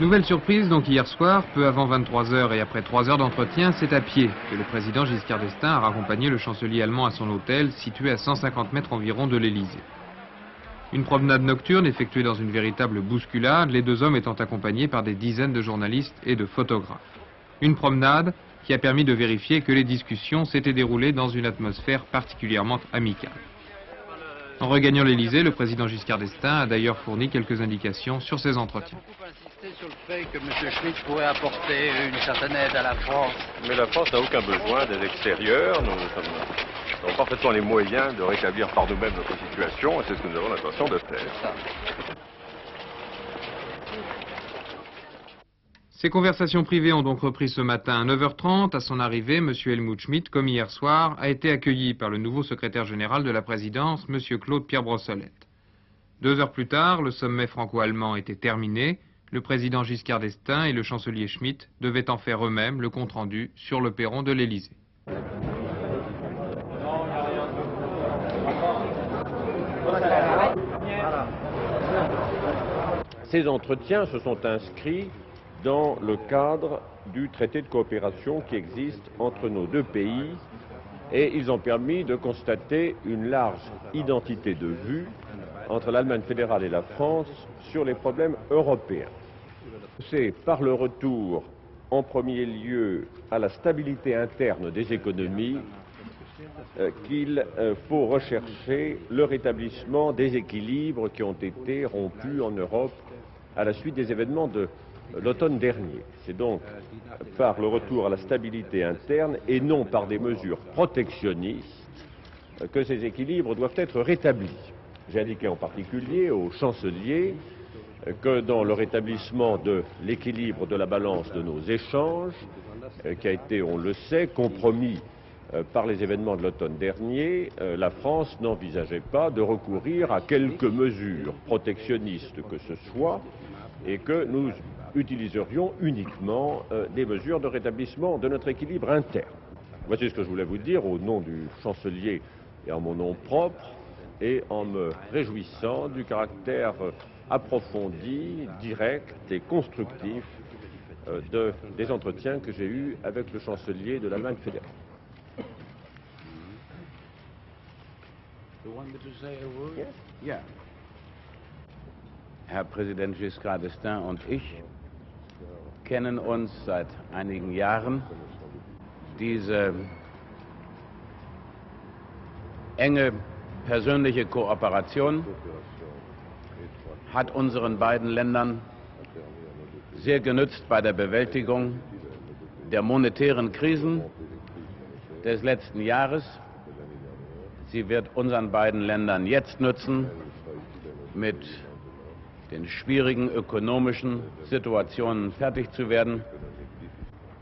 Nouvelle surprise donc hier soir, peu avant 23 h et après 3 heures d'entretien, c'est à pied que le président Giscard d'Estaing a raccompagné le chancelier allemand à son hôtel, situé à 150 mètres environ de l'Élysée. Une promenade nocturne effectuée dans une véritable bousculade, les deux hommes étant accompagnés par des dizaines de journalistes et de photographes. Une promenade qui a permis de vérifier que les discussions s'étaient déroulées dans une atmosphère particulièrement amicale. En regagnant l'Élysée, le président Giscard d'Estaing a d'ailleurs fourni quelques indications sur ses entretiens. Sur le fait que M. Schmitt pourrait apporter une certaine aide à la France. Mais la France n'a aucun besoin d'aide extérieure. Nous avons parfaitement les moyens de rétablir par nous-mêmes notre situation et c'est ce que nous avons l'intention de faire. Ces conversations privées ont donc repris ce matin à 9h30. À son arrivée, M. Helmut Schmitt, comme hier soir, a été accueilli par le nouveau secrétaire général de la présidence, M. Claude Pierre Brossolette. 2 heures plus tard, le sommet franco-allemand était terminé. Le président Giscard d'Estaing et le chancelier Schmitt devaient en faire eux-mêmes le compte-rendu sur le perron de l'Élysée. Ces entretiens se sont inscrits dans le cadre du traité de coopération qui existe entre nos deux pays et ils ont permis de constater une large identité de vue entre l'Allemagne fédérale et la France sur les problèmes européens. C'est par le retour en premier lieu à la stabilité interne des économies qu'il faut rechercher le rétablissement des équilibres qui ont été rompus en Europe à la suite des événements de l'automne dernier. C'est donc par le retour à la stabilité interne et non par des mesures protectionnistes que ces équilibres doivent être rétablis. J'ai indiqué en particulier au chancelier que dans le rétablissement de l'équilibre de la balance de nos échanges, qui a été, on le sait, compromis par les événements de l'automne dernier, la France n'envisageait pas de recourir à quelque mesure protectionniste que ce soit et que nous utiliserions uniquement des mesures de rétablissement de notre équilibre interne. Voici ce que je voulais vous dire au nom du chancelier et en mon nom propre et en me réjouissant du caractère approfondi, direct et constructif des entretiens que j'ai eus avec le chancelier de l'Allemagne fédérale. Herr Präsident Giscard d'Estaing und ich kennen uns seit einigen Jahren. Diese enge persönliche Kooperation hat unseren beiden Ländern sehr genützt bei der Bewältigung der monetären Krisen des letzten Jahres. Sie wird unseren beiden Ländern jetzt nützen, mit den schwierigen ökonomischen Situationen fertig zu werden.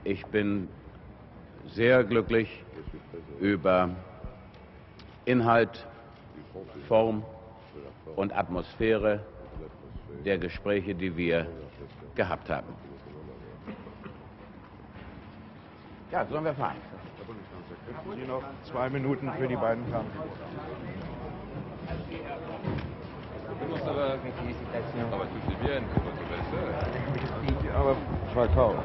Ich bin sehr glücklich über Inhalt, Form und Atmosphäre der Gespräche, die wir gehabt haben. Ja, sollen wir fahren? Haben Sie noch 2 Minuten für die beiden Kampf? Aber Falcao.